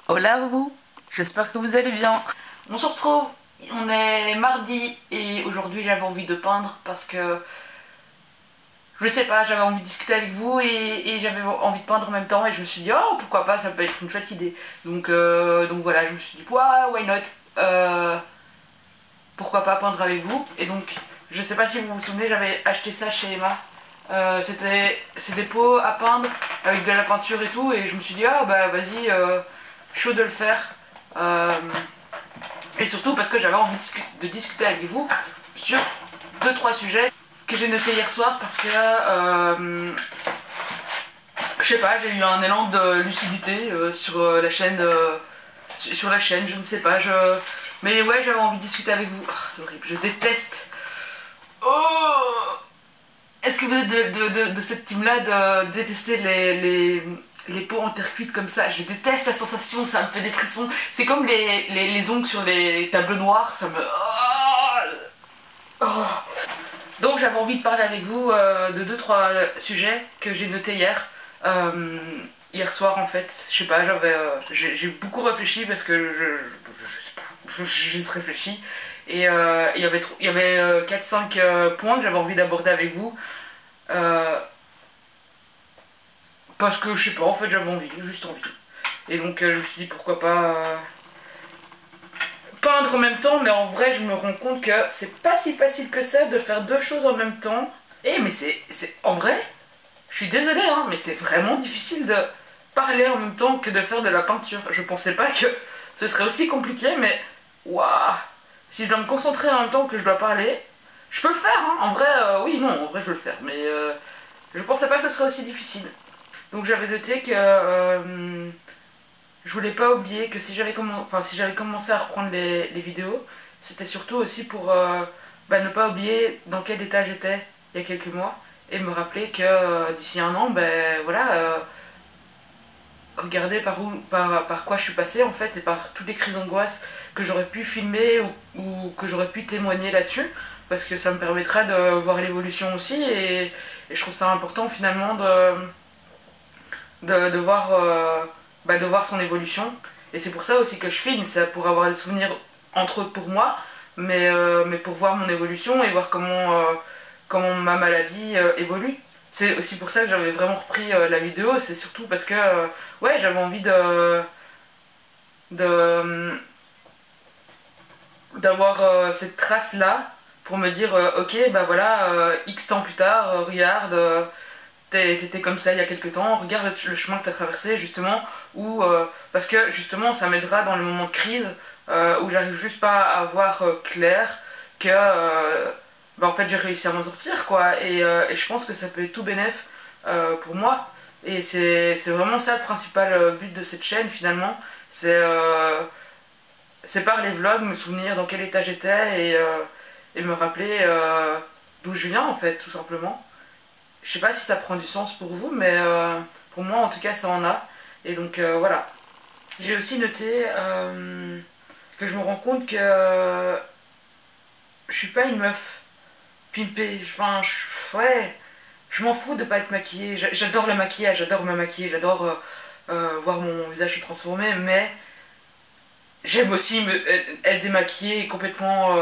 Hola vous, j'espère que vous allez bien. On se retrouve, on est mardi et aujourd'hui j'avais envie de peindre parce que je sais pas, j'avais envie de discuter avec vous et j'avais envie de peindre en même temps et je me suis dit oh pourquoi pas, ça peut être une chouette idée. Donc voilà, je me suis dit why not, pourquoi pas peindre avec vous. Et donc je sais pas si vous vous souvenez, j'avais acheté ça chez Emma. C'est des pots à peindre avec de la peinture et tout et je me suis dit ah bah vas-y, chaud de le faire. Euh, et surtout parce que j'avais envie de discuter avec vous sur 2-3 sujets que j'ai notés hier soir parce que je sais pas, j'ai eu un élan de lucidité sur la chaîne, je ne sais pas, mais ouais, j'avais envie de discuter avec vous. Oh, c'est horrible, je déteste. Oh, est-ce que vous êtes de cette team-là de détester les peaux en terre cuite comme ça? Je déteste la sensation, ça me fait des frissons. C'est comme les ongles sur les tableaux noirs, ça me... Oh. Donc j'avais envie de parler avec vous de 2-3 sujets que j'ai notés hier. Hier soir en fait, je sais pas, j'ai beaucoup réfléchi parce que je sais pas, j'ai juste réfléchi. Et il y avait 4-5 points que j'avais envie d'aborder avec vous. Parce que je sais pas, en fait j'avais envie, juste envie. Et donc je me suis dit pourquoi pas peindre en même temps, mais en vrai je me rends compte que c'est pas si facile que ça de faire deux choses en même temps. Et mais en vrai, je suis désolée hein, mais c'est vraiment difficile de parler en même temps que de faire de la peinture. Je pensais pas que ce serait aussi compliqué, mais waouh, si je dois me concentrer en même temps que je dois parler, je peux le faire hein. En vrai, oui, non, en vrai je veux le faire, mais je pensais pas que ce serait aussi difficile. Donc j'avais noté que je voulais pas oublier que si j'avais commencé à reprendre les vidéos, c'était surtout aussi pour ne pas oublier dans quel état j'étais il y a quelques mois et me rappeler que d'ici un an, ben voilà, regarder par quoi je suis passée en fait et par toutes les crises d'angoisse que j'aurais pu filmer ou que j'aurais pu témoigner là-dessus parce que ça me permettrait de voir l'évolution aussi et je trouve ça important finalement de voir, de voir son évolution. Et c'est pour ça aussi que je filme, c'est pour avoir des souvenirs entre autres pour moi, mais pour voir mon évolution et voir comment ma maladie évolue. C'est aussi pour ça que j'avais vraiment repris la vidéo, c'est surtout parce que ouais, j'avais envie de d'avoir cette trace là pour me dire ok bah voilà, X temps plus tard, regarde, t'étais comme ça il y a quelques temps, regarde le chemin que t'as traversé justement, ou parce que justement ça m'aidera dans les moments de crise où j'arrive juste pas à voir clair que en fait j'ai réussi à m'en sortir quoi, et je pense que ça peut être tout bénef pour moi, et c'est vraiment ça le principal but de cette chaîne finalement, c'est par les vlogs me souvenir dans quel état j'étais et me rappeler d'où je viens en fait tout simplement. Je sais pas si ça prend du sens pour vous, mais pour moi en tout cas ça en a. Et donc voilà. J'ai aussi noté que je me rends compte que je suis pas une meuf pimpée. Enfin, ouais, je m'en fous de pas être maquillée. J'adore le maquillage, j'adore me maquiller, j'adore voir mon visage se transformer, mais j'aime aussi être démaquillée complètement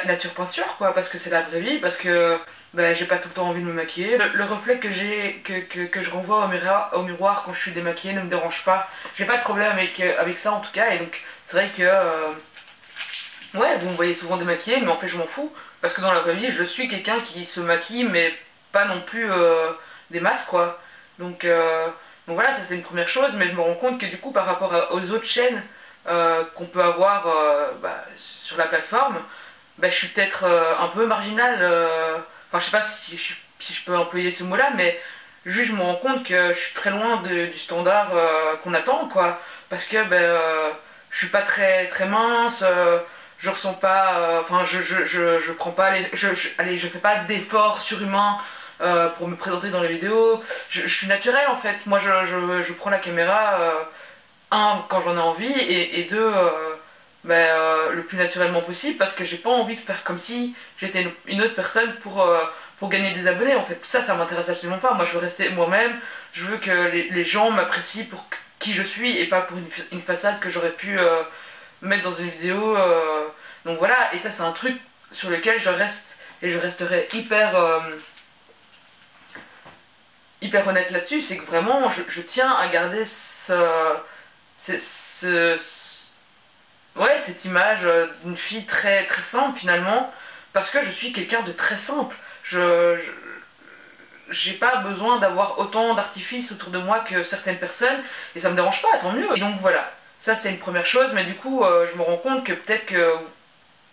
nature peinture quoi, parce que c'est la vraie vie, parce que j'ai pas tout le temps envie de me maquiller. Le reflet que je renvoie au miroir quand je suis démaquillée ne me dérange pas. J'ai pas de problème avec ça en tout cas, et donc c'est vrai que ouais, vous me voyez souvent démaquillée, mais en fait je m'en fous, parce que dans la vraie vie je suis quelqu'un qui se maquille, mais pas non plus des masses quoi. Donc voilà, ça c'est une première chose, mais je me rends compte que du coup par rapport aux autres chaînes qu'on peut avoir sur la plateforme, je suis peut-être un peu marginale. Enfin, je sais pas si je peux employer ce mot-là, mais juste je me rends compte que je suis très loin du standard qu'on attend, quoi. Parce que je suis pas très mince, je ressens pas. Enfin, je prends pas allez, je fais pas d'efforts surhumains pour me présenter dans les vidéos. Je suis naturelle en fait. Moi, je prends la caméra, un, quand j'en ai envie, et deux, le plus naturellement possible, parce que j'ai pas envie de faire comme si j'étais une autre personne pour gagner des abonnés en fait. Ça m'intéresse absolument pas. Moi je veux rester moi-même, je veux que les gens m'apprécient qui je suis et pas pour une façade que j'aurais pu mettre dans une vidéo. Donc voilà, et ça c'est un truc sur lequel je reste et je resterai hyper honnête là-dessus, c'est que vraiment je tiens à garder ouais, cette image d'une fille très, très simple finalement, parce que je suis quelqu'un de très simple. J'ai pas besoin d'avoir autant d'artifices autour de moi que certaines personnes, et ça me dérange pas, tant mieux. Et donc voilà, ça c'est une première chose, mais du coup je me rends compte que peut-être que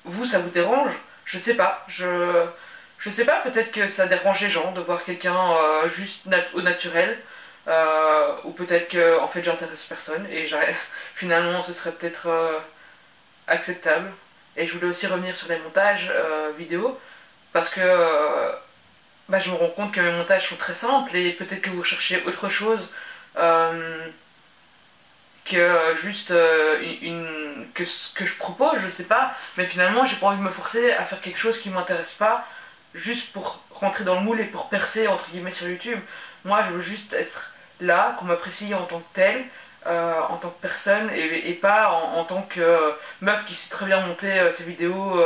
vous ça vous dérange, je sais pas, je sais pas, peut-être que ça dérange les gens de voir quelqu'un juste au naturel, ou peut-être que en fait j'intéresse personne, et finalement ce serait peut-être acceptable. Et je voulais aussi revenir sur les montages vidéo, parce que bah, je me rends compte que mes montages sont très simples, et peut-être que vous recherchez autre chose que juste que ce que je propose, je sais pas, mais finalement j'ai pas envie de me forcer à faire quelque chose qui m'intéresse pas, juste pour rentrer dans le moule et pour percer entre guillemets sur YouTube. Moi je veux juste être là, qu'on m'apprécie en tant que tel, en tant que personne, et pas en tant que meuf qui sait très bien monter ses vidéos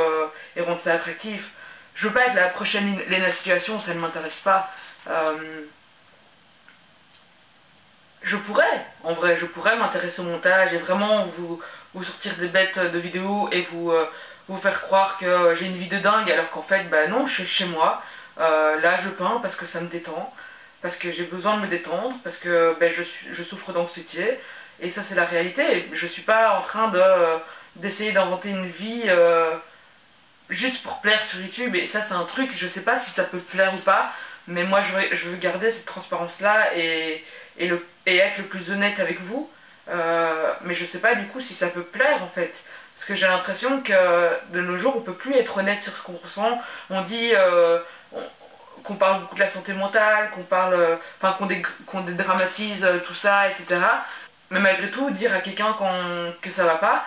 et rendre ça attractif. Je veux pas être la prochaine Lena Situation, ça ne m'intéresse pas. Je pourrais, en vrai, je pourrais m'intéresser au montage et vraiment vous sortir des bêtes de vidéos et vous faire croire que j'ai une vie de dingue, alors qu'en fait, bah non, je suis chez moi. Là, je peins parce que ça me détend, parce que j'ai besoin de me détendre, parce que bah, je souffre d'anxiété, et ça, c'est la réalité. Je suis pas en train d'essayer d'inventer une vie juste pour plaire sur YouTube, et ça, c'est un truc, je sais pas si ça peut plaire ou pas, mais moi, je veux garder cette transparence-là et être le plus honnête avec vous. Mais je sais pas du coup si ça peut plaire en fait. Parce que j'ai l'impression que de nos jours on peut plus être honnête sur ce qu'on ressent. On dit qu'on parle beaucoup de la santé mentale, enfin qu'on dédramatise tout ça, etc. Mais malgré tout, dire à quelqu'un que ça va pas,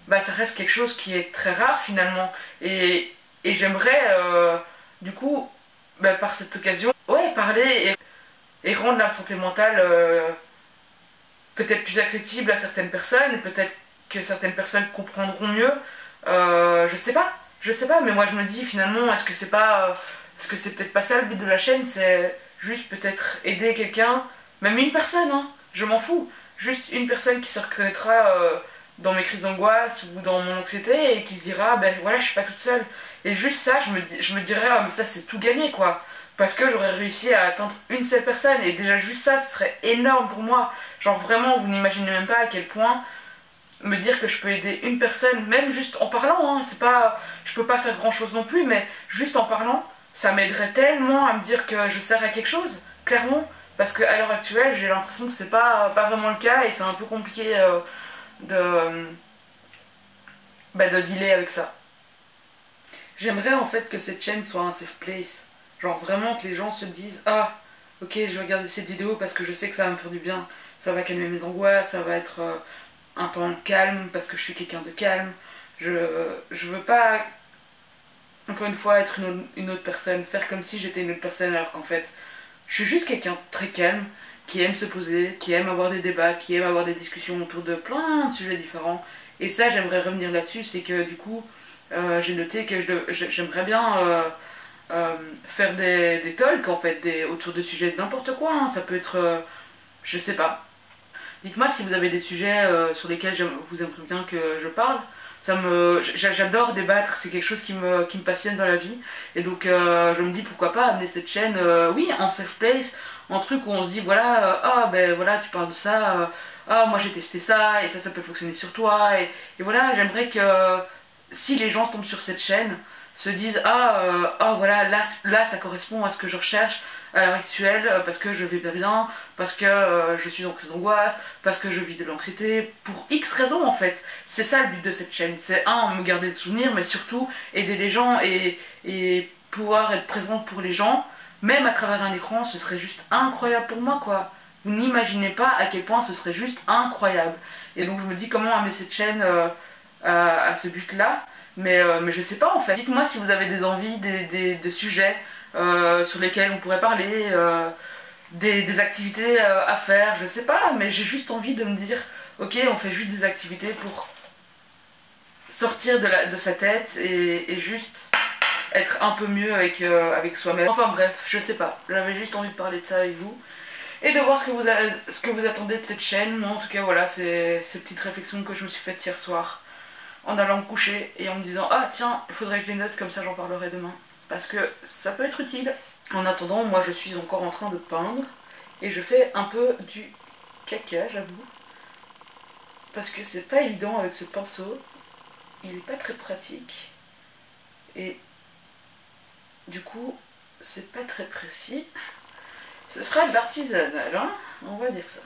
bah ça reste quelque chose qui est très rare finalement. Et j'aimerais du coup, bah, par cette occasion, ouais, parler et rendre la santé mentale peut-être plus accessible à certaines personnes, peut-être que certaines personnes comprendront mieux. Je sais pas, mais moi je me dis finalement, est-ce que c'est peut-être pas ça le but de la chaîne, c'est juste peut-être aider quelqu'un, même une personne, hein, je m'en fous, juste une personne qui se reconnaîtra dans mes crises d'angoisse ou dans mon anxiété et qui se dira, ben voilà, je suis pas toute seule. Et juste ça, je me dirais, ah mais ça c'est tout gagné quoi. Parce que j'aurais réussi à atteindre une seule personne, et déjà juste ça, ce serait énorme pour moi. Genre vraiment, vous n'imaginez même pas à quel point me dire que je peux aider une personne, même juste en parlant, hein, c'est pas, je peux pas faire grand chose non plus, mais juste en parlant, ça m'aiderait tellement à me dire que je sers à quelque chose, clairement. Parce qu'à l'heure actuelle, j'ai l'impression que c'est pas vraiment le cas, et c'est un peu compliqué de, de dealer avec ça. J'aimerais en fait que cette chaîne soit un safe place. Genre vraiment que les gens se disent, ah, ok, je vais regarder cette vidéo parce que je sais que ça va me faire du bien. Ça va calmer mes angoisses, ça va être un temps de calme parce que je suis quelqu'un de calme. Je veux pas, encore une fois, être une autre personne, faire comme si j'étais une autre personne alors qu'en fait, je suis juste quelqu'un de très calme, qui aime se poser, qui aime avoir des débats, qui aime avoir des discussions autour de plein de sujets différents. Et ça, j'aimerais revenir là-dessus, c'est que du coup, j'ai noté que j'aimerais bien faire des talks en fait, autour de sujets de n'importe quoi, hein. Ça peut être, je sais pas. Dites-moi si vous avez des sujets sur lesquels vous aimeriez bien que je parle. J'adore débattre, c'est quelque chose qui me passionne dans la vie. Et donc je me dis pourquoi pas amener cette chaîne, oui, en safe place, en truc où on se dit voilà, ah ben voilà, tu parles de ça, ah moi j'ai testé ça, et ça peut fonctionner sur toi. Et voilà, j'aimerais que si les gens tombent sur cette chaîne, se disent ah voilà, là ça correspond à ce que je recherche à l'heure actuelle, parce que je vais pas bien, parce que je suis en crise d'angoisse, parce que je vis de l'anxiété, pour X raisons en fait. C'est ça le but de cette chaîne, c'est me garder le souvenir, mais surtout aider les gens et pouvoir être présente pour les gens, même à travers un écran. Ce serait juste incroyable pour moi quoi. Vous n'imaginez pas à quel point ce serait juste incroyable. Et donc je me dis comment amener cette chaîne à ce but là. Mais je sais pas en fait. Dites-moi si vous avez des envies, des sujets sur lesquels on pourrait parler. des activités à faire, je sais pas, mais j'ai juste envie de me dire, ok, on fait juste des activités pour sortir de sa tête et juste être un peu mieux avec soi-même. Enfin bref, je sais pas, j'avais juste envie de parler de ça avec vous et de voir ce que vous attendez de cette chaîne. Moi en tout cas voilà, c'est ces petites réflexions que je me suis faites hier soir en allant me coucher et en me disant ah tiens, il faudrait que je les note, comme ça j'en parlerai demain, parce que ça peut être utile. En attendant, moi je suis encore en train de peindre et je fais un peu du caca, j'avoue, parce que c'est pas évident avec ce pinceau, il est pas très pratique et du coup c'est pas très précis. Ce sera de l'artisanal, hein, on va dire ça.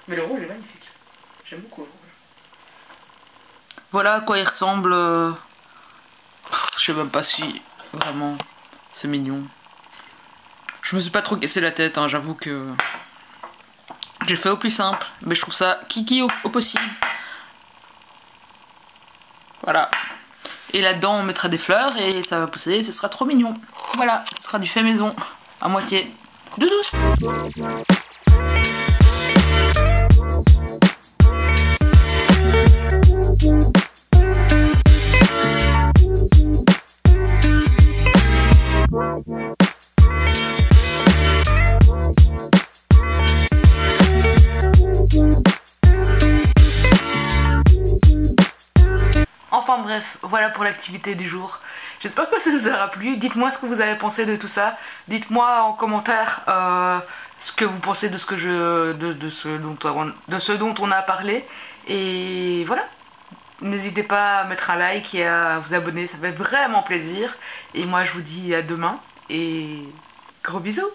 Mais le rouge est magnifique, j'aime beaucoup le rouge. Voilà à quoi il ressemble. Je sais même pas si vraiment c'est mignon. Je me suis pas trop cassé la tête, hein, j'avoue que j'ai fait au plus simple, mais je trouve ça kiki au possible. Voilà. Et là-dedans on mettra des fleurs et ça va pousser, ce sera trop mignon. Voilà, ce sera du fait maison, à moitié. Doudous. Enfin bref, voilà pour l'activité du jour. J'espère que ça vous aura plu. Dites-moi ce que vous avez pensé de tout ça. Dites-moi en commentaire ce que vous pensez de ce dont on a parlé. Et voilà. N'hésitez pas à mettre un like et à vous abonner, ça fait vraiment plaisir. Et moi je vous dis à demain et gros bisous.